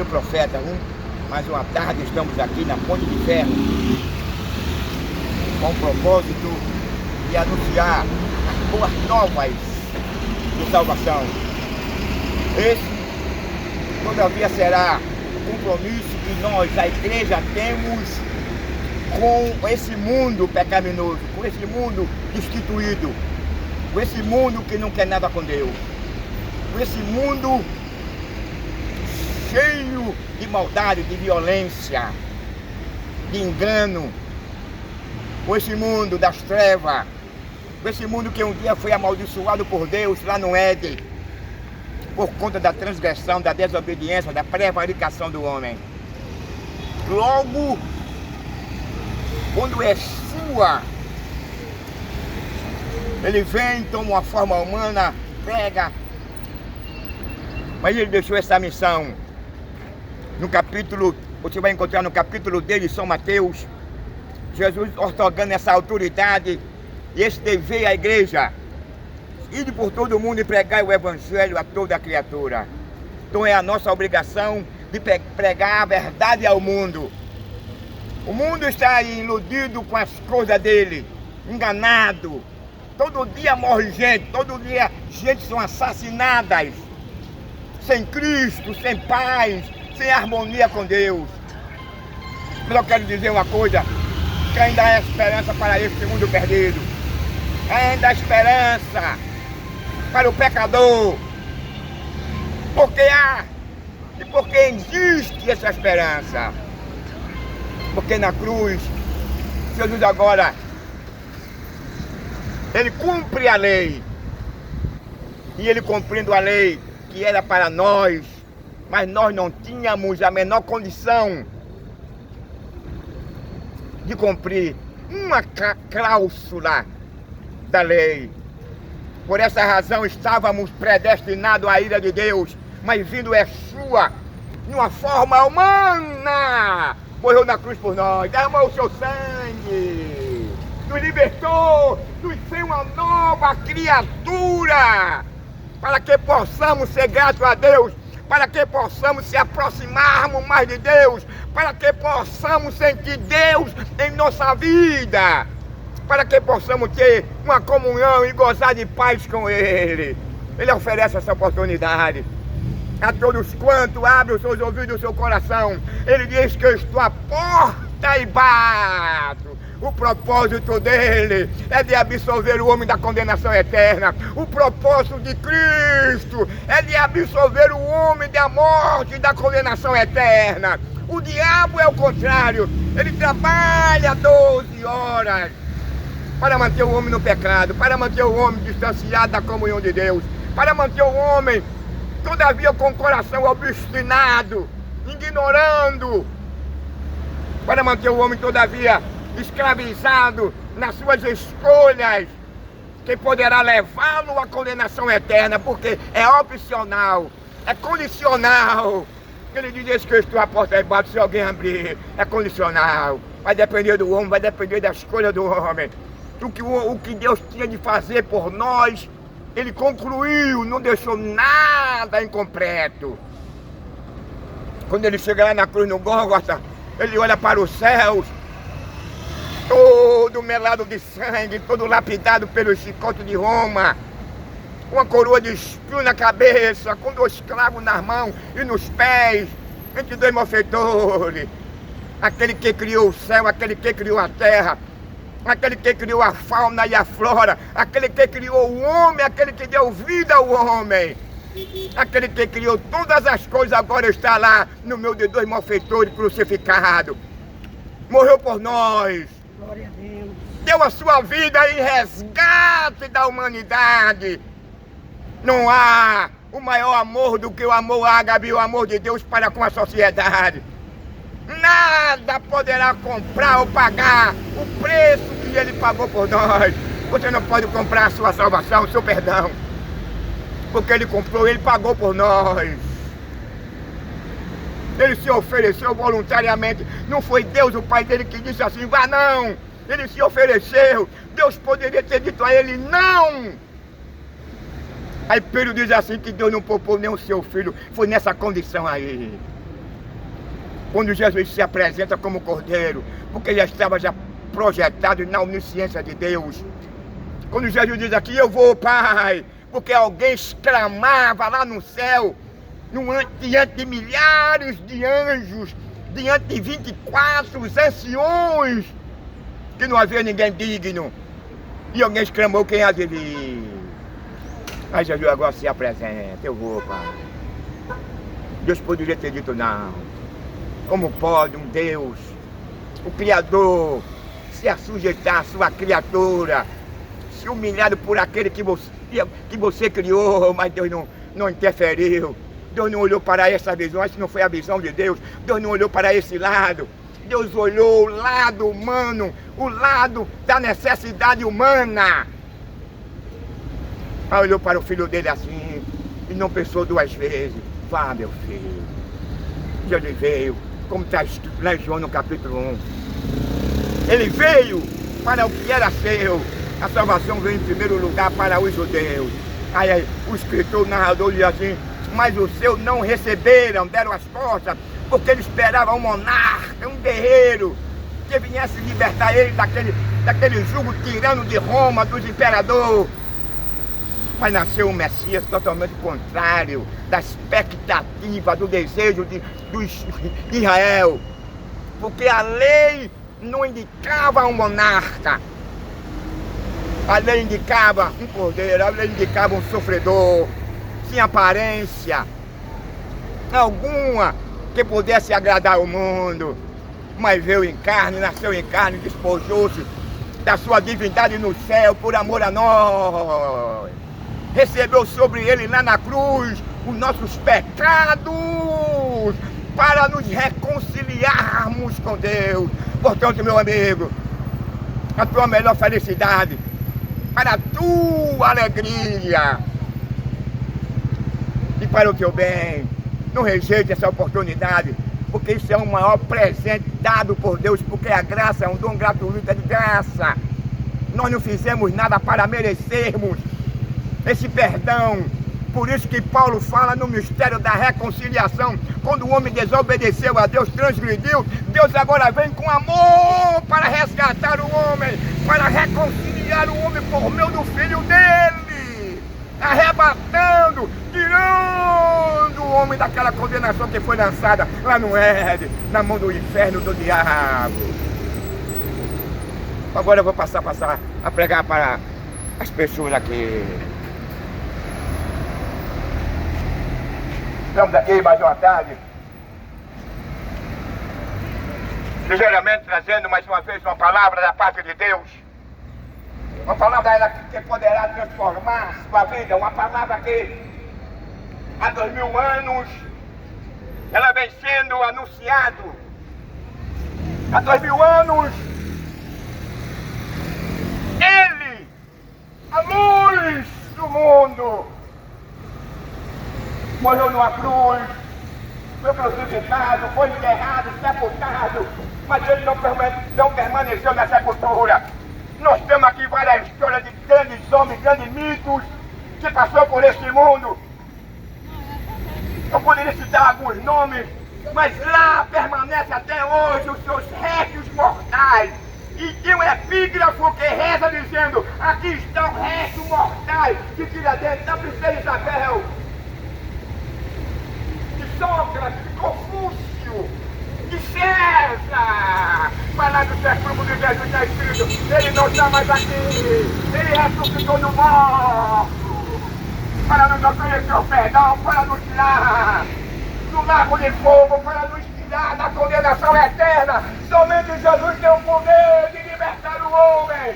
Profeta, mais uma tarde estamos aqui na Ponte de Ferro com o propósito de anunciar as boas novas de salvação. Esse, todavia, será o compromisso que nós, a igreja, temos com esse mundo pecaminoso, com esse mundo destituído, com esse mundo que não quer nada com Deus, com esse mundo cheio de maldade, de violência, de engano, com esse mundo das trevas, com esse mundo que um dia foi amaldiçoado por Deus lá no Éden, por conta da transgressão, da desobediência, da prevaricação do homem. Logo, quando Yeshua, ele vem, toma uma forma humana, prega, mas ele deixou essa missão. No capítulo, você vai encontrar no capítulo dele, São Mateus, Jesus otorgando essa autoridade e esse dever à igreja, ir por todo o mundo e pregar o evangelho a toda a criatura. Então é a nossa obrigação de pregar a verdade ao mundo. O mundo está iludido com as coisas dele, enganado. Todo dia morre gente, todo dia gente são assassinadas, sem Cristo, sem paz, sem harmonia com Deus. Mas eu quero dizer uma coisa, que ainda há esperança para esse mundo perdido. Ainda há esperança para o pecador. Porque há e porque existe essa esperança. Porque na cruz, Jesus agora, ele cumpre a lei. E ele cumprindo a lei, que era para nós, mas nós não tínhamos a menor condição de cumprir uma cláusula da lei. Por essa razão estávamos predestinados à ira de Deus, mas vindo Yeshua, numa forma humana, morreu na cruz por nós, derramou o seu sangue, nos libertou, nos fez uma nova criatura, para que possamos ser gratos a Deus, para que possamos se aproximarmos mais de Deus, para que possamos sentir Deus em nossa vida, para que possamos ter uma comunhão e gozar de paz com Ele. Ele oferece essa oportunidade a todos quantos abrem os seus ouvidos e o seu coração. Ele diz que eu estou à porta e bato. O propósito dele é de absolver o homem da condenação eterna. O propósito de Cristo é de absolver o homem da morte e da condenação eterna. O diabo é o contrário. Ele trabalha 12 horas para manter o homem no pecado, para manter o homem distanciado da comunhão de Deus, para manter o homem, todavia, com o coração obstinado, ignorando, para manter o homem, todavia, escravizado nas suas escolhas, que poderá levá-lo à condenação eterna, porque é opcional, é condicional. Ele diz que eu estou à porta e bato, se alguém abrir, é condicional. Vai depender do homem, vai depender da escolha do homem. O que Deus tinha de fazer por nós, Ele concluiu, não deixou nada incompleto. Quando Ele chega lá na cruz, no Gólgota, Ele olha para os céus, todo melado de sangue, todo lapidado pelo chicote de Roma, uma coroa de espinho na cabeça, com 2 cravos nas mãos e nos pés, entre 2 malfeitores. Aquele que criou o céu, aquele que criou a terra, aquele que criou a fauna e a flora, aquele que criou o homem, aquele que deu vida ao homem, aquele que criou todas as coisas, agora está lá no meio de 2 malfeitores crucificados. Morreu por nós. Glória a Deus. Deu a sua vida em resgate da humanidade. Não há o maior amor do que o amor ágape, o amor de Deus para com a sociedade. Nada poderá comprar ou pagar o preço que Ele pagou por nós. Você não pode comprar a sua salvação, o seu perdão, porque Ele comprou, Ele pagou por nós. Ele se ofereceu voluntariamente. Não foi Deus, o Pai dele, que disse assim, vá não. Ele se ofereceu. Deus poderia ter dito a ele, não. Aí Pedro diz assim que Deus não poupou nem o seu filho. Foi nessa condição aí. quando Jesus se apresenta como Cordeiro, porque já estava projetado na onisciência de Deus. Quando Jesus diz aqui, eu vou, Pai, porque alguém exclamava lá no céu, diante de milhares de anjos, diante de 24 anciões, que não havia ninguém digno. E alguém exclamou, quem há de vir? Aí Jesus agora se apresenta, eu vou, Pai. Deus poderia ter dito não. Como pode um Deus, o Criador, se assujeitar à sua criatura, se humilhado por aquele que você criou, mas Deus não interferiu. Deus não olhou para essa visão, essa não foi a visão de Deus. Deus não olhou para esse lado. Deus olhou o lado humano, o lado da necessidade humana. Aí olhou para o filho dele assim, e não pensou duas vezes. Vá, meu filho. Jesus veio, como está escrito lá em João no capítulo 1. Ele veio para o que era seu. A salvação veio em primeiro lugar para os judeus. Aí o escritor, o narrador diz assim, mas os seus não receberam, deram as costas, porque ele esperava um monarca, um guerreiro, que viesse libertar ele daquele jugo tirano de Roma, dos imperadores. Mas nasceu um Messias totalmente contrário da expectativa, do desejo de Israel. Porque a lei não indicava um monarca. A lei indicava um cordeiro, a lei indicava um sofredor, sem aparência alguma que pudesse agradar o mundo. Mas veio em carne, nasceu em carne, despojou-se da sua divindade no céu por amor a nós. Recebeu sobre ele lá na cruz os nossos pecados para nos reconciliarmos com Deus. Portanto, meu amigo, a tua melhor felicidade, para a tua alegria e para o teu bem, não rejeite essa oportunidade, porque isso é o maior presente dado por Deus, porque a graça é um dom gratuito, é de graça. Nós não fizemos nada para merecermos esse perdão. Por isso que Paulo fala no mistério da reconciliação. Quando o homem desobedeceu a Deus, transgrediu, Deus agora vem com amor para resgatar o homem, para reconciliar o homem por meio do Filho dele, arrebatando, tirando o homem daquela condenação que foi lançada lá no Éden, na mão do inferno, do diabo. Agora eu vou passar a pregar para as pessoas aqui. Estamos aqui mais uma tarde, ligeiramente trazendo mais uma vez uma palavra da parte de Deus. Uma palavra que poderá transformar sua vida, uma palavra que há 2000 anos ela vem sendo anunciada. Há 2000 anos Ele, a luz do mundo, morreu numa cruz, foi crucificado, foi enterrado, sepultado, mas ele não permaneceu na sepultura. Nós temos aqui várias histórias de grandes homens, grandes mitos que passou por este mundo. Eu poderia citar alguns nomes, mas lá permanece até hoje os seus restos mortais. E tem um epígrafo que reza dizendo: aqui estão restos mortais de Tiradentes, da princesa Isabel, de Sócrates, de Confúcio, de César. Mas lá do século de Jesus está escrito: ele não está mais aqui, ele ressuscitou do morto, para nos oferecer o perdão, para nos tirar do lago de fogo, para nos tirar da condenação eterna. Somente Jesus tem o poder de libertar o homem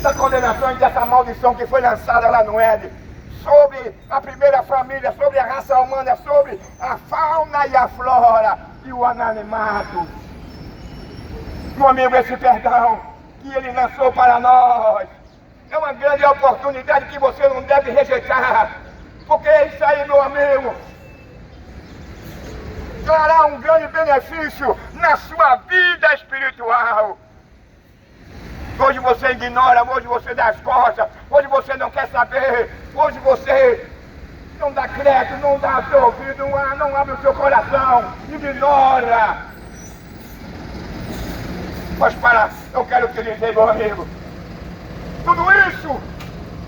da condenação e dessa maldição que foi lançada lá no Éden, sobre a primeira família, sobre a raça humana, sobre a fauna e a flora e o animado. Meu amigo, esse perdão que ele lançou para nós é uma grande oportunidade que você não deve rejeitar, porque isso aí, meu amigo, trará um grande benefício na sua vida espiritual. Hoje você ignora, hoje você dá as costas, hoje você não quer saber, hoje você Não dá crédito, não dá seu ouvido, não abre o seu coração, ignora. Mas eu quero te dizer, meu amigo, tudo isso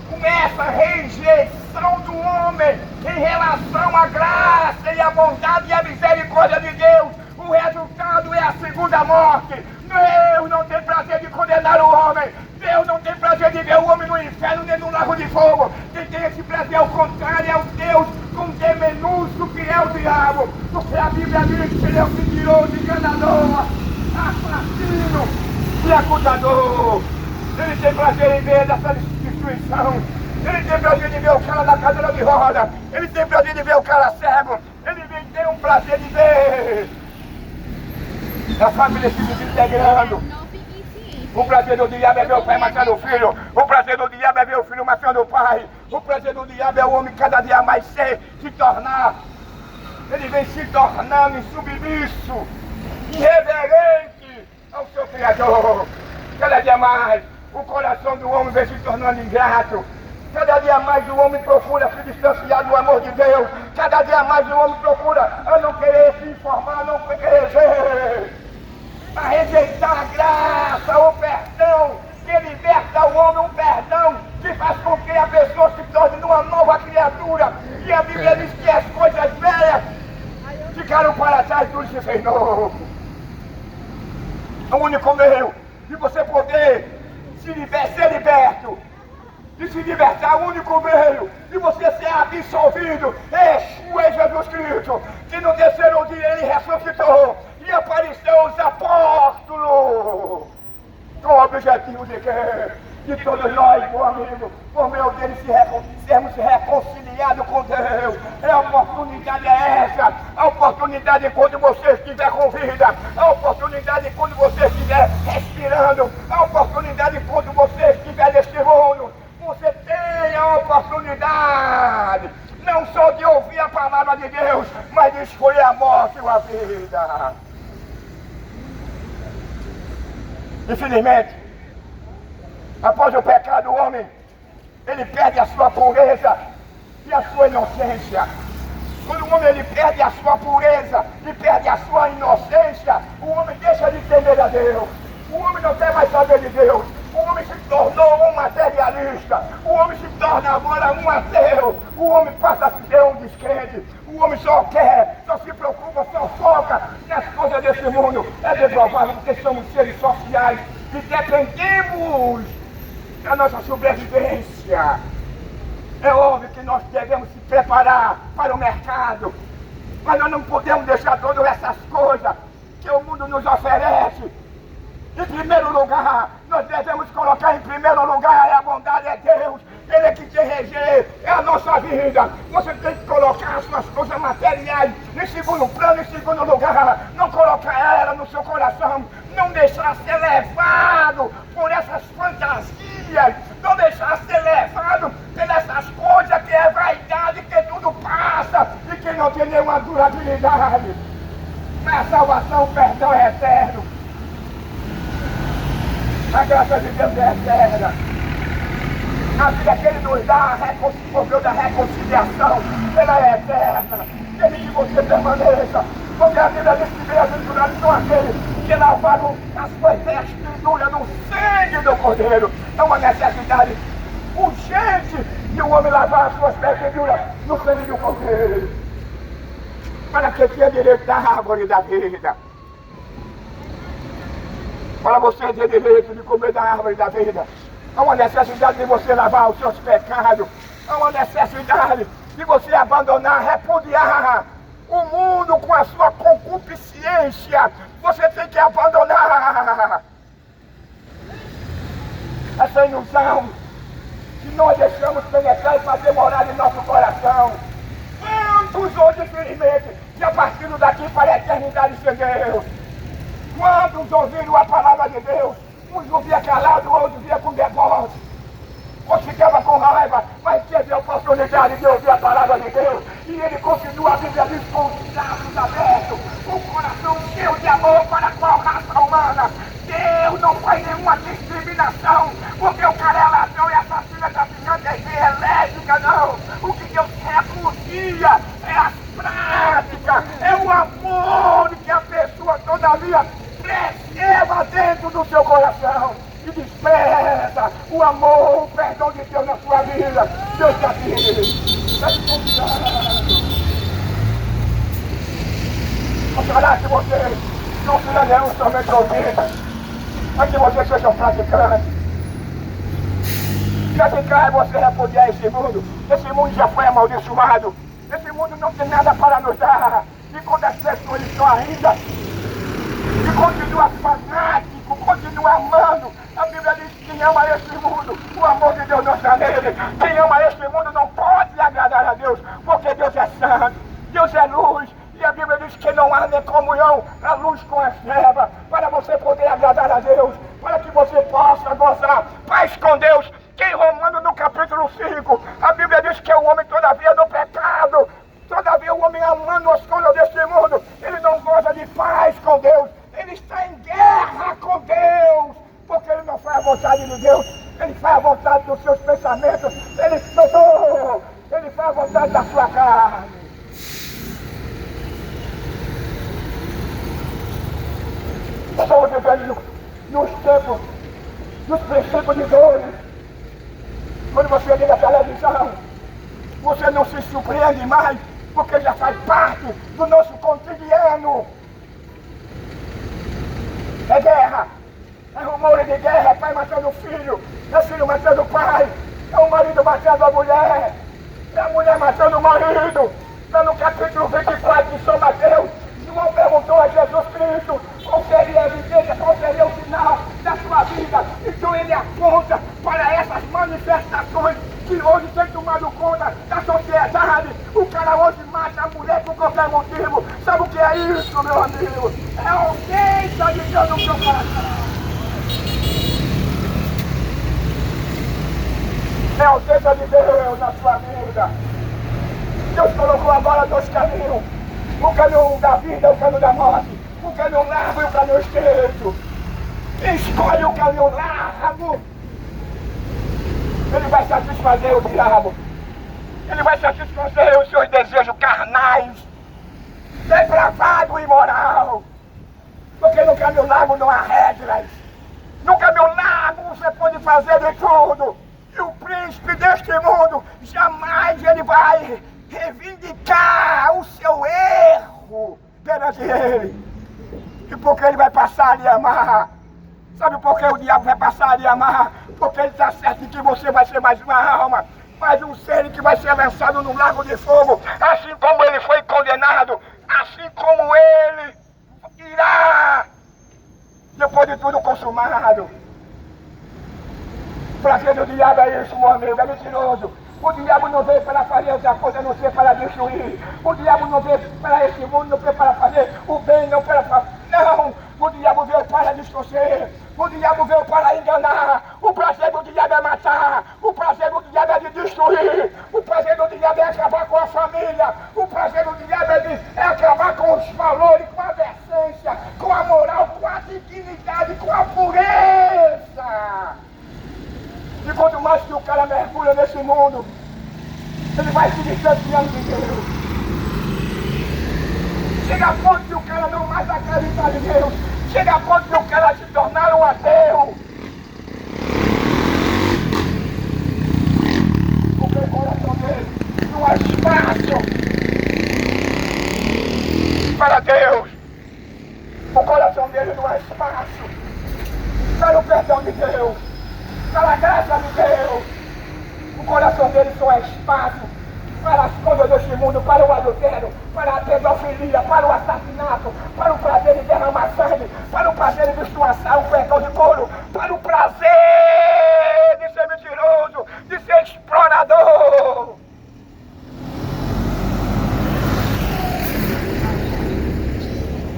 começa a rejeição do homem em relação à graça e à bondade e à misericórdia de Deus. O resultado é a segunda morte. Deus não tem prazer de condenar o homem. Deus não tem prazer de ver o homem no inferno nem no lago de fogo. Quem tem esse prazer ao contrário é o Deus com D minúsculo que é o diabo. Porque a Bíblia diz que ele é o mentiroso, enganador, assassino e acusador. Ele tem prazer em ver dessa destruição. Ele tem prazer de ver o cara na cadeira de roda. Ele tem prazer de ver o cara cego. Ele tem um prazer de ver a família se desintegrando. O prazer do diabo é ver o pai matando o filho. O prazer do diabo é ver o filho matando o pai. O prazer do diabo é o homem cada dia mais se tornar. Ele vem se tornando insubmisso, irreverente ao seu Criador. Cada dia mais o coração do homem vem se tornando ingrato. Cada dia mais o homem procura se distanciar do amor de Deus. Cada dia mais o homem procura a não querer se informar, não querer ver, a rejeitar a graça, o perdão que liberta o homem, um perdão que faz com que a pessoa se torne uma nova criatura. E a Bíblia diz que as coisas velhas ficaram para trás, tudo se fez novo. O único meio de você poder ser liberto, de se libertar, o único meio de você ser absolvido é Jesus Cristo, que no terceiro dia ele ressuscitou e apareceu aos apóstolos com o objetivo de que de todos nós, meu amigo, por meio dele sermos reconciliados com Deus. A oportunidade é essa, a oportunidade quando você estiver com vida, a oportunidade quando você estiver respirando, a oportunidade quando você estiver neste mundo. Você tem a oportunidade, não só de ouvir a palavra de Deus, mas de escolher a morte ou a vida. Infelizmente, após o pecado, o homem, ele perde a sua pureza e a sua inocência. Quando o homem ele perde a sua pureza e perde a sua inocência, o homem deixa de temer a Deus. O homem não quer mais saber de Deus. O homem se tornou um materialista. O homem se torna agora um ateu. O homem passa a ser um descrente. O homem só quer, só se preocupa, só foca nas coisas desse mundo. É deprovável porque somos seres sociais e dependemos da nossa sobrevivência. É óbvio que nós devemos se preparar para o mercado, mas nós não podemos deixar todas essas coisas que o mundo nos oferece. Em primeiro lugar, nós devemos colocar em primeiro lugar a bondade é Deus. Ele é que te reger, é a nossa vida. Você tem que colocar as suas coisas materiais em segundo plano, em segundo lugar. Não colocar ela no seu coração. Não deixar ser levado por essas fantasias. Não deixar ser levado por essas coisas que é vaidade, que tudo passa e que não tem nenhuma durabilidade. Na salvação, o perdão é eterno. A graça de Deus é eterna. A vida que Ele nos dá, por meio da reconciliação, ela é eterna. Desde que você permaneça. Porque a Bíblia diz que bem-aventurados são aqueles que lavaram as suas vestiduras no sangue do Cordeiro. É uma necessidade urgente de um homem lavar as suas vestiduras no sangue do Cordeiro. Para que tenha direito da árvore da vida. Para você ter direito de comer da árvore da vida. Há uma necessidade de você lavar os seus pecados. Há uma necessidade de você abandonar, repudiar o mundo com a sua concupiscência. Você tem que abandonar essa ilusão que nós deixamos penetrar e fazer morada em nosso coração. Quantos hoje, infelizmente, já partiram daqui para a eternidade sem Deus? Quantos ouviram a palavra de Deus? Uns ouvia calado, outros ouvia com deboche. Outros ficava com raiva, mas teve a oportunidade de ouvir a palavra de Deus. E ele continua, a Bíblia diz, com os braços abertos, o coração cheio de amor para qual raça humana. Deus não faz nenhuma discriminação, porque o cara é ladrão e assassino, é traficante, é lésbica, não. O que Deus recusa é a prática, é o amor que a pessoa todavia preserva dentro do seu coração e desperta o amor, o perdão de Deus na sua vida. Deus está aqui, está te convidando. Oxalá que você não seja nenhum somente ouvinte, mas que você seja um praticante. Praticar é você repudiar esse mundo. Esse mundo já foi amaldiçoado. Esse mundo não tem nada para nos dar. E quando as pessoas estão ainda e continua fanático, continua amando, a Bíblia diz que quem ama esse mundo, o amor de Deus não está nele. Quem ama esse mundo não pode agradar a Deus, porque Deus é santo, Deus é luz. E a Bíblia diz que não há nem comunhão a luz com as trevas, para você poder agradar a Deus, para que você possa gozar paz com Deus. Que em Romanos, no capítulo 5, a Bíblia diz que o homem, todavia, do pecado, todavia o homem amando as coisas deste mundo, ele não goza de paz com Deus, ele está em guerra com Deus, porque ele não faz a vontade de Deus, ele faz a vontade dos seus pensamentos, ele faz a vontade da sua carne. Estamos vivendo nos tempos, nos princípios de Deus. Quando você liga a televisão, você não se surpreende mais, porque já faz parte do nosso cotidiano. É guerra, é rumor de guerra, é pai matando filho, é filho matando pai, é o marido matando a mulher, é a mulher matando o marido. Está no capítulo 24 de São Mateus, João perguntou a Jesus Cristo qual seria a evidência, qual seria o sinal da sua vida. Então ele aponta para essas manifestações que hoje tem tomado conta da sociedade. O cara hoje mata a mulher por qualquer motivo. Sabe o que é isso, meu amigo? É a ausência de Deus no seu coração. É a ausência de Deus na sua vida. Deus colocou agora dois caminhos. O caminho da vida e o caminho da morte. O caminho largo e o caminho estreito. Escolhe o caminho largo. Ele vai satisfazer o diabo. Ele vai satisfazer os seus desejos carnais. Depravado e imoral. Porque no caminho largo não há regras. No caminho largo você pode fazer de tudo. E o príncipe deste mundo jamais ele vai reivindicar o seu erro perante ele. E porque ele vai passar a lhe amar. Sabe por que o diabo vai passar a lhe amar? Porque ele está certo que você vai ser mais uma alma, mais um ser que vai ser lançado no lago de fogo. Assim como ele foi condenado, assim como ele irá, depois de tudo consumado. O prazer do diabo é isso, meu amigo, é mentiroso. O diabo não veio para fazer outra coisa, a não ser para destruir. O diabo não veio para esse mundo, não veio para fazer o bem, não para fazer. Não! O diabo veio para distorcer. O diabo veio para enganar. O prazer do diabo é matar. O prazer do diabo é de destruir. O prazer do diabo é acabar com a família. O prazer do diabo é acabar com os valores, com a decência, com a moral, com a dignidade, com a pureza. E quanto mais que o cara mergulha nesse mundo, ele vai se distanciando de Deus. Chega a ponto que o cara não mais acredita em Deus. Chega a ponto que o cara se tornar um ateu. Porque o coração dele não há espaço para Deus. O coração dele não há espaço para o perdão de Deus, para a graça de Deus. O coração dele só é espaço para as coisas deste mundo, para o adultério, para a pedofilia, para o assassinato, para o prazer de derramar sangue, para o prazer de estroaçar um pecado de couro, para o prazer de ser mentiroso, de ser explorador.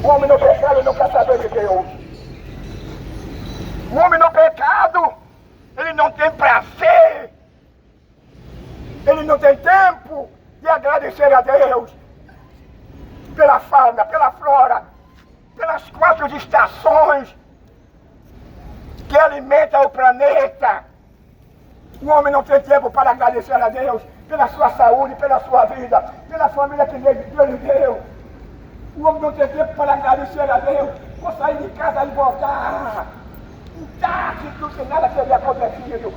O homem no pecado não quer saber de Deus. O homem no pecado, ele não tem prazer. Ele não tem tempo de agradecer a Deus pela fauna, pela flora, pelas 4 estações que alimentam o planeta. O homem não tem tempo para agradecer a Deus. pela sua saúde, pela sua vida, pela família que Deus lhe deu. O homem não tem tempo para agradecer a Deus, por sair de casa e voltar. Como se nada teria acontecido.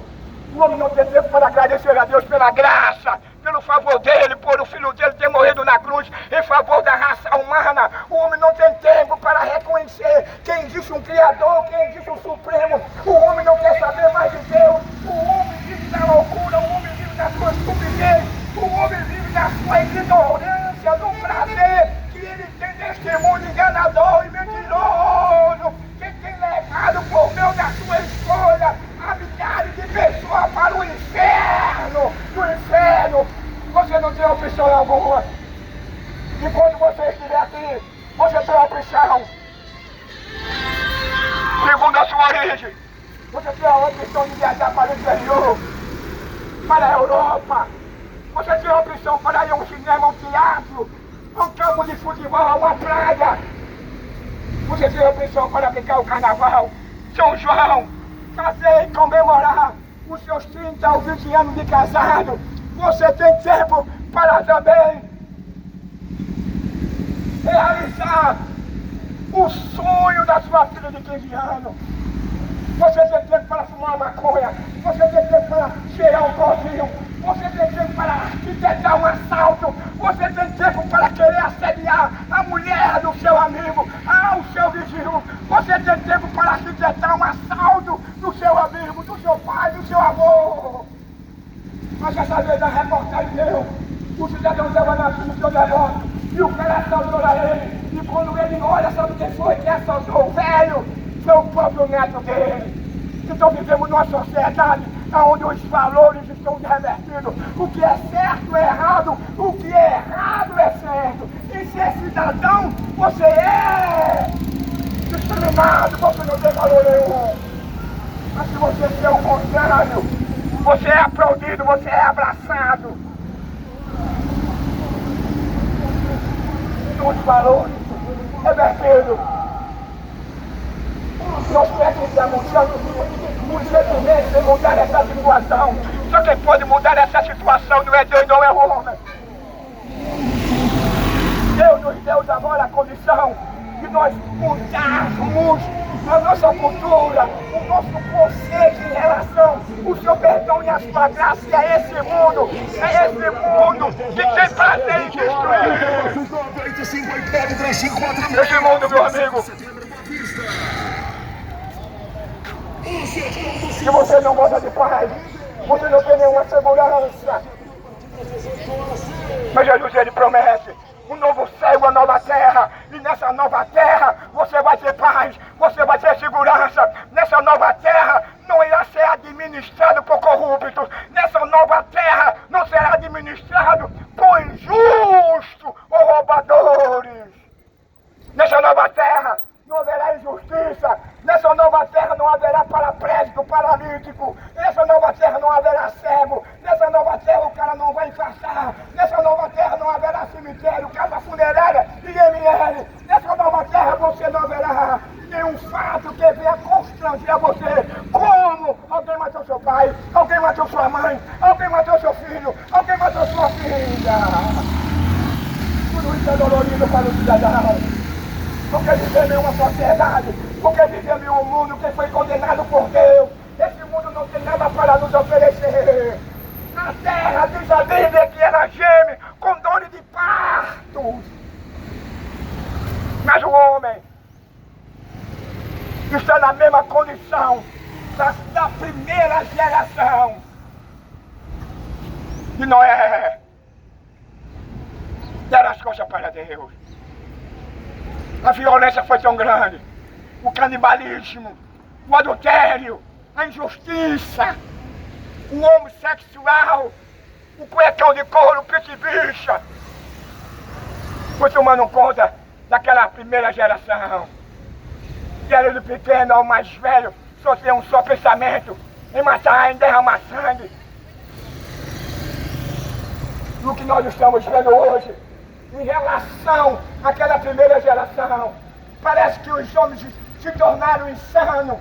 O homem não tem tempo para agradecer a Deus pela graça, pelo favor dele, por o filho dele ter morrido na cruz em favor da raça humana. O homem não tem tempo para reconhecer que existe um Criador, que existe um Supremo. O homem não quer saber mais de Deus. O homem vive na loucura, o homem vive na sua estupidez, o homem vive na sua ignorância, no prazer que ele tem deste mundo enganador e mentiroso, que tem levado por meio da sua escolha a milhares de pessoas para o inferno. No inferno, você não tem opção alguma. Enquanto você estiver aqui, você tem opção. Segundo a sua origem, você tem a opção de viajar para o exterior, para a Europa. Você tem a opção para ir a um cinema, a um teatro, a um campo de futebol, a uma praia. Você tem a opção para brincar o carnaval, São João, fazer e comemorar os seus 30 ou 20 anos de casado. Você tem tempo para também realizar o sonho da sua filha de 15 anos. Você tem tempo para fumar maconha. Você tem tempo para cheirar um pozinho. Você tem tempo para arquitetar um assalto. Você tem tempo para querer assediar a mulher do seu amigo, o seu vizinho. Você tem tempo para arquitetar um assalto do seu amigo, do seu pai, do seu avô. Mas essa vez a reportagem deu. O cidadão estava no seu negócio e o cara assaltou a ele. E quando ele olha, sabe quem foi que assaltou o velho? Foi o próprio neto dele. Então vivemos numa sociedade onde os valores estão revertidos. O que é certo é errado, o que é errado é certo. E se é cidadão, você é discriminado, você não tem valor nenhum. Mas se você fizer o contrário, você é aplaudido, você é abraçado. Os valores revertidos. Nós precisamos urgentemente mudar essa situação. Só quem pode mudar essa situação não é Deus, não é o homem. Deus nos deu agora a condição de nós mudarmos a nossa cultura, o nosso conceito em relação ao seu perdão e a sua graça. E é esse mundo que tem prazer em destruir. Esse mundo, meu amigo. Se você não gosta de paz, você não tem nenhuma segurança. Mas Jesus, ele promete um novo céu e uma nova terra. E nessa nova terra você vai ter paz, você vai ter segurança. Nessa nova terra não irá ser administrado por corruptos. Nessa nova terra não será administrado por injustos ou roubadores. Nessa nova terra não haverá injustiça. Nessa nova terra não haverá paraplégico, paralítico. Nessa nova terra não haverá cego. Nessa nova terra o cara não vai infartar. Nessa nova terra não haverá cemitério, casa funerária e IML. Nessa nova terra você não haverá nenhum fato que venha constranger você. Como alguém matou seu pai, alguém matou sua mãe, alguém matou seu filho, alguém matou sua filha. Tudo isso é dolorido para o cidadão. Porque vivemos em uma sociedade, porque vivemos em um mundo que foi condenado por Deus. Esse mundo não tem nada para nos oferecer. A terra, diz a Bíblia, que ela geme com dor de partos. Mas o homem está na mesma condição da primeira geração de Noé. Deram as coisas para Deus. A violência foi tão grande, o canibalismo, o adultério, a injustiça, o homossexual, o cuecão de couro, o pitibicha, foi tomando conta daquela primeira geração. E era do pequeno ao mais velho, só tinha um só pensamento, em matar, em derramar sangue. E o que nós estamos vendo hoje, em relação àquela primeira geração, parece que os homens se tornaram insanos.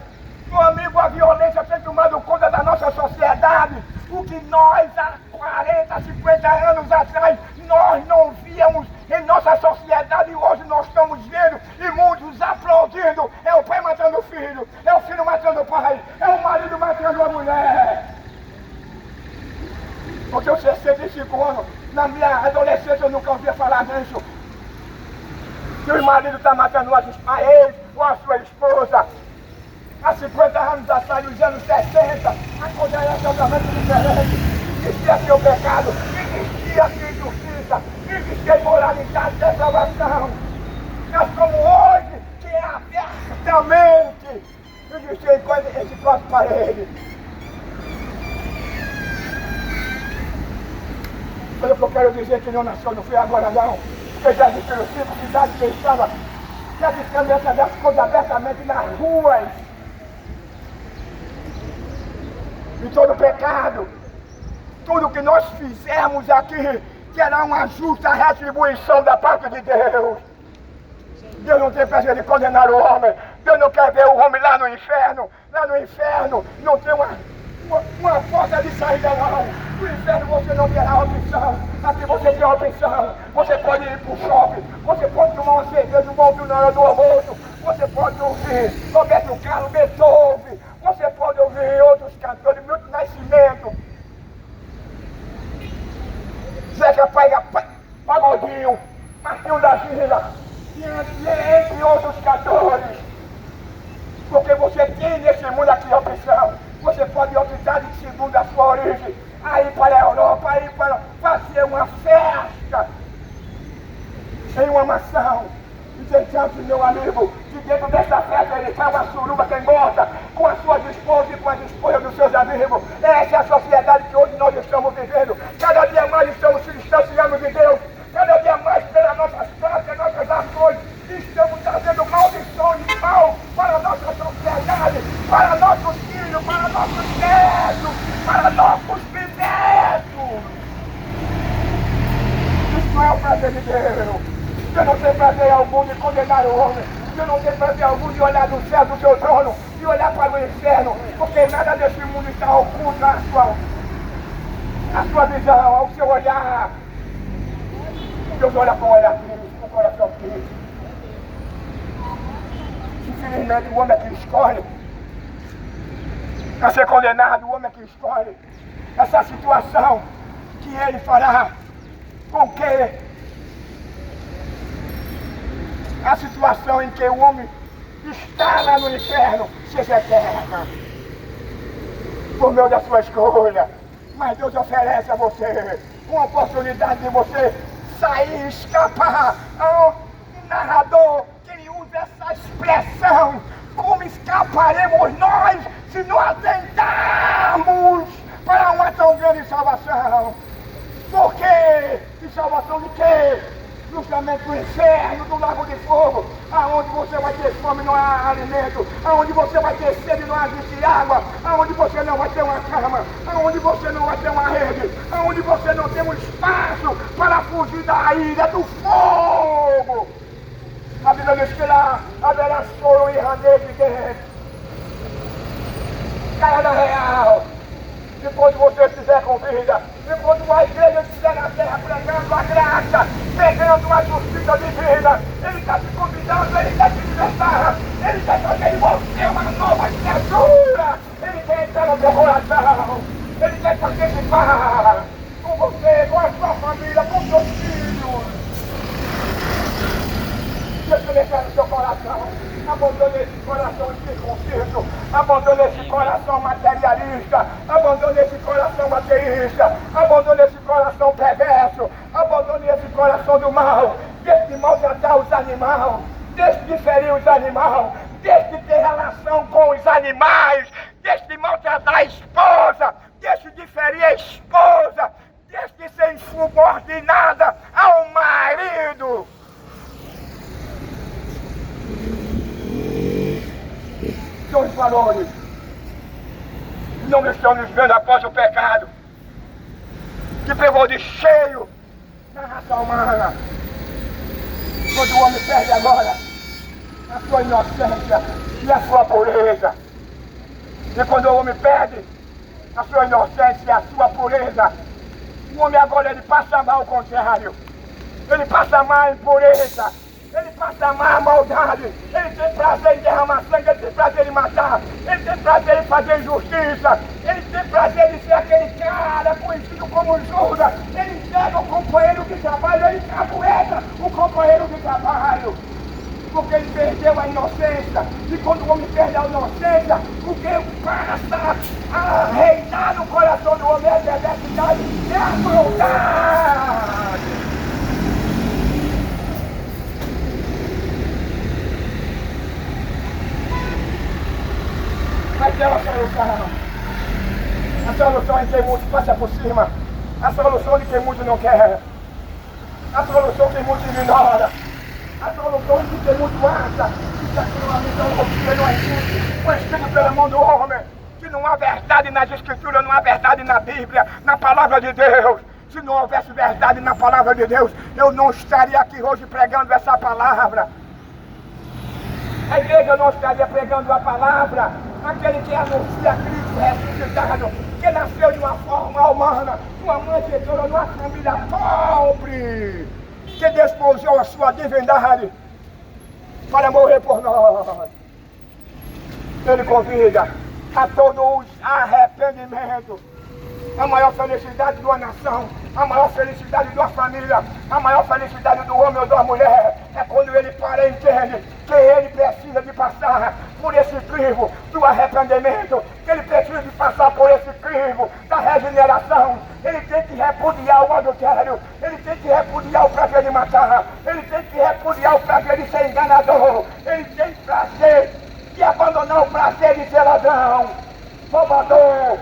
Meu amigo, a violência tem tomado conta da nossa sociedade. O que nós, há 40, 50 anos atrás, nós não víamos em nossa sociedade, hoje nós estamos vendo e muitos aplaudindo. É o pai matando o filho, é o filho matando o pai, é o marido matando a mulher. Porque eu tinha 65 anos, na minha adolescência eu nunca ouvia falar nisso. Que o marido está matando a ex ou a sua esposa. Há 50 anos atrás, nos anos 60, a coisa era totalmente diferente. Existia seu pecado, existia sua injustiça, existia imoralidade, depravação. Mas como hoje, que é abertamente, existia coisa entre quatro paredes. Mas o que eu quero dizer que não nasceu, não foi agora não. Porque já existiram 5 cidades que estavam praticando essas coisas abertamente nas ruas. E todo pecado, tudo que nós fizermos aqui, terá uma justa retribuição da parte de Deus. Deus não tem prazer de condenar o homem. Deus não quer ver o homem lá no inferno. Lá no inferno não tem uma porta de saída não. No inferno você não terá opção. Aqui você tem opção. Você pode ir pro shopping. Você pode tomar uma cerveja, ouvir na hora do almoço. Você pode ouvir Roberto Carlos, Beethoven. Você pode ouvir outros cantores, Milton Nascimento, Zeca Pagodinho, Martinho da Vila, e entre outros cantores. Porque você tem nesse mundo aqui a opção. Você pode optar de segundo a sua origem, aí para a Europa, aí para fazer uma festa em uma mansão. Entretanto, meu amigo, que dentro dessa festa ele faz uma suruba que engorda com as suas esposas e com as esposas dos seus amigos. Essa é a sociedade que hoje nós estamos vivendo. Cada dia mais estamos se distanciando de Deus. Cada dia mais, pelas nossas práticas, nossas ações, estamos trazendo maldição e mal para a nossa sociedade, para nossos filhos, para nossos netos, para nossos bisnetos. Isso não é o prazer de Deus. Deus não tem prazer algum de condenar o homem. Deus não tem prazer algum de olhar do céu do seu trono e olhar para o inferno, porque nada desse mundo está oculto à sua visão, ao seu olhar. Deus olha com o olhar triste, com o coração triste. Infelizmente o homem é que escolhe a ser condenado, o homem é que escolhe essa situação que ele fará com que a situação em que o homem está lá no inferno seja eterna, por meio da sua escolha. Mas Deus oferece a você uma oportunidade de você sair, escapar. Um narrador que ele usa essa expressão: como escaparemos nós se não atentarmos para uma tão grande salvação? Por quê? E salvação de quê? Justamente do inferno, do lago de fogo, aonde você vai ter fome, não há alimento, aonde você vai ter sede, não há de água, aonde você não vai ter uma cama, aonde você não vai ter uma rede, aonde você não tem um espaço para fugir da ira do fogo. A Bíblia diz que lá haverá choro e ranger de dentro. Cara real. Enquanto você estiver com vida, enquanto a igreja estiver na terra pregando a graça, pregando a justiça divina, ele está te convidando, ele quer te libertar, ele quer fazer de você uma nova criatura, ele quer entrar no teu coração, ele quer participar com você, com a sua família, com seus filhos. Deixa ele entrar no seu coração. Abandone esse coração incircunciso, abandone esse coração materialista, abandone esse coração ateísta, abandone esse coração perverso, abandone esse coração do mal. Deixe de maltratar os animais, deixe de ferir os animais, deixe de ter relação com os animais, deixe de maltratar a esposa, deixe de ferir a esposa, deixe de ser insubordinada ao marido. São os valores que não estão nos vendo após o pecado, que pegou de cheio na raça humana. Quando o homem perde agora a sua inocência e a sua pureza, E quando o homem perde a sua inocência e a sua pureza, o homem agora ele passa a amar o contrário. Ele passa a amar a impureza. Ele passa a amar a maldade. Ele tem prazer em derramar sangue. Ele tem prazer em matar. Ele tem prazer em fazer injustiça. Ele tem prazer em ser aquele cara conhecido como Judas. Ele entrega o companheiro de trabalho. Ele capoeira o companheiro de trabalho. Porque ele perdeu a inocência. E quando o homem perde a inocência, o que passa a reinar no coração do homem é a perversidade e a maldade. Mas tem uma solução. A solução é quem muito passa por cima. A solução de quem muito não quer. A solução de quem muito ignora. A solução de quem muito acha que aquilo não existe. Foi escrito pela mão do homem. Que não há verdade nas escrituras, não há verdade na Bíblia, na palavra de Deus. Se não houvesse verdade na palavra de Deus, eu não estaria aqui hoje pregando essa palavra. A igreja não estaria pregando a palavra. Aquele que anuncia Cristo ressuscitado, que nasceu de uma forma humana, de uma manjedoura, de uma família pobre, que despojou a sua divindade para morrer por nós. Ele convida a todos arrependimento. A maior felicidade de uma nação, a maior felicidade de uma família, a maior felicidade do homem ou da mulher é quando ele para e entende que ele precisa de passar por esse crivo do arrependimento, que ele precisa de passar por esse crivo da regeneração. Ele tem que repudiar o adultério, ele tem que repudiar o prazer de matar, ele tem que repudiar o prazer de ser enganador, ele tem prazer de abandonar o prazer de ser ladrão, roubador.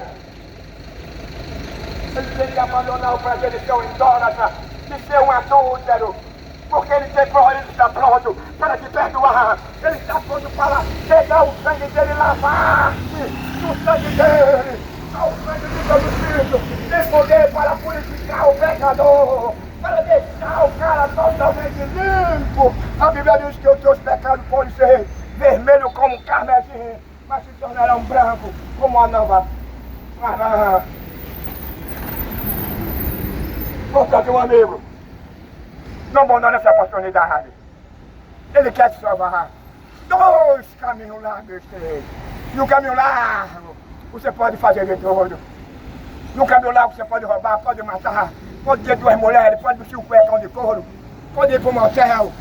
Ele tem que abandonar o prazer de ser um idólatra, de ser um adúltero, porque ele está pronto para te perdoar. Ele está pronto para pegar o sangue dele e lavar-se no sangue dele. Só o sangue de Jesus Cristo tem poder para purificar o pecador, para deixar o cara totalmente limpo. A Bíblia diz que os teus pecados podem ser vermelhos como carmesim, mas se tornarão brancos como a nova. Portanto, meu amigo, não abandone essa oportunidade. Ele quer te salvar. Dois caminhos largos estreitos. No caminho largo, você pode fazer de tudo. No caminho largo, você pode roubar, pode matar, pode ter duas mulheres, pode vestir um cuecão de couro, pode ir para um motel,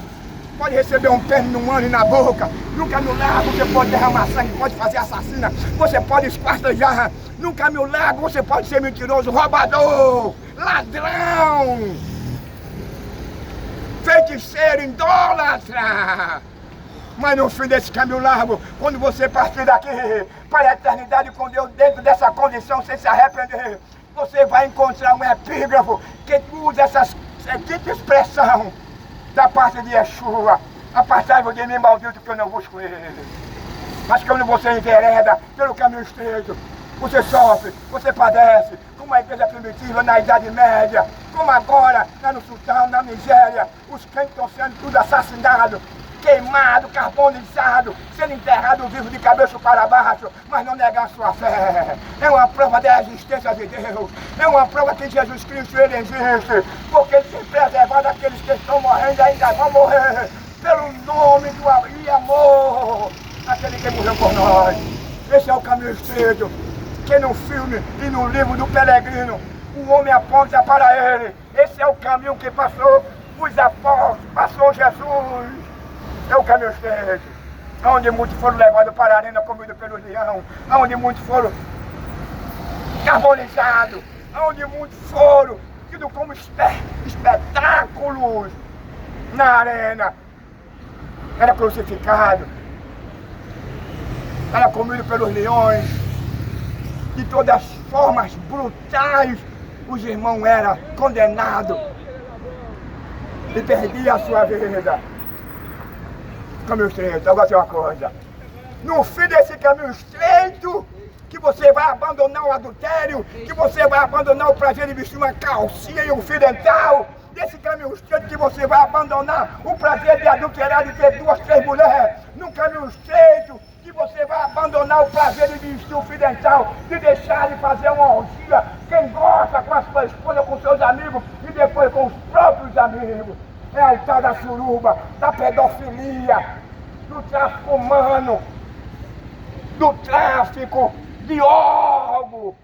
pode receber um pênis no ano e na boca. No caminho largo, você pode derramar sangue, pode fazer assassina, você pode esquartejar. No caminho largo, você pode ser mentiroso, roubador, ladrão, feiticeiro, idólatra. Mas no fim desse caminho largo, quando você partir daqui para a eternidade com Deus dentro dessa condição, sem se arrepender, você vai encontrar um epígrafo que usa essa seguinte expressão da parte de Yeshua: apartai-vos de mim, maldito, que eu não vos conheço. Mas quando você envereda pelo caminho estreito, você sofre, você padece, como a igreja primitiva na Idade Média, como agora, lá no Sultão, na Nigéria, os crentes estão sendo tudo assassinados, queimados, carbonizados, sendo enterrados vivos de cabeça para baixo, mas não negar sua fé. É uma prova da existência de Deus, é uma prova que Jesus Cristo ele existe, porque ele tem preservado aqueles que estão morrendo e ainda vão morrer, pelo nome do amor, aquele que morreu por nós. Esse é o caminho estreito, que no filme e no livro do Peregrino, o homem aponta para ele. Esse é o caminho que passou os apóstolos, passou Jesus. É o caminho estreito, onde muitos foram levados para a arena comidos pelo leão, onde muitos foram carbonizados, onde muitos foram tidos como espetáculos na arena. Era crucificado, era comido pelos leões, de todas as formas brutais. Os irmãos eram condenados e perdiam a sua vida. Caminho estreito, agora tem uma coisa: no fim desse caminho estreito, que você vai abandonar o adultério, que você vai abandonar o prazer de vestir uma calcinha e um fio dental, desse caminho estreito que você vai abandonar o prazer de adulterar, de ter 2, 3 mulheres, no caminho estreito que que você vai abandonar o prazer de vestir o fio dental, de deixar de fazer uma orgia, quem gosta com a sua esposa, com seus amigos e depois com os próprios amigos. É a tal da suruba, da pedofilia, do tráfico humano, do tráfico de órgãos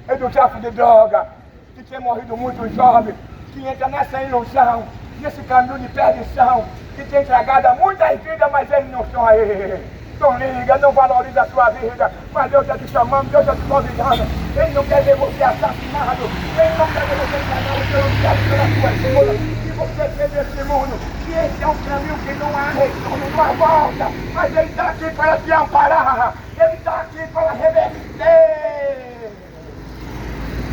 e do tráfico de droga, que tem morrido muitos jovens, que entra nessa ilusão, nesse caminho de perdição, que tem entregado a muitas vidas, mas eles não estão aí. Não liga, não valoriza a sua vida, mas Deus está te chamando, Deus está te convidando. Ele não quer ver você assassinado, Ele não quer ver você enganado pelo diabo, pela sua esposa, que você fez nesse mundo. E esse é um caminho que não há retorno, não há volta, mas Ele está aqui para te amparar, Ele está aqui para reverter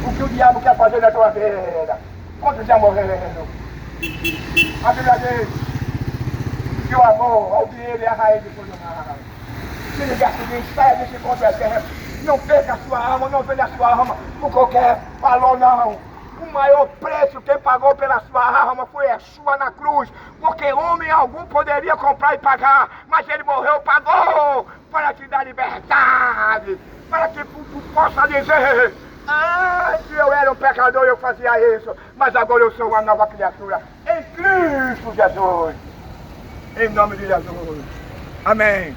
o que o diabo quer fazer na tua vida. Quantos já morreram? A Bíblia diz que o amor ao dinheiro é a raiz de todo mal. Se ligar seguinte, saia desse contratempo. Não perca a sua alma, não venda a sua alma por qualquer valor, não. O maior preço quem pagou pela sua alma foi a sua na cruz, porque homem algum poderia comprar e pagar, mas ele morreu, pagou, para te dar liberdade, para que tu possa dizer: antes eu era um pecador e eu fazia isso, mas agora eu sou uma nova criatura em Cristo Jesus. Em nome de Jesus. Amém.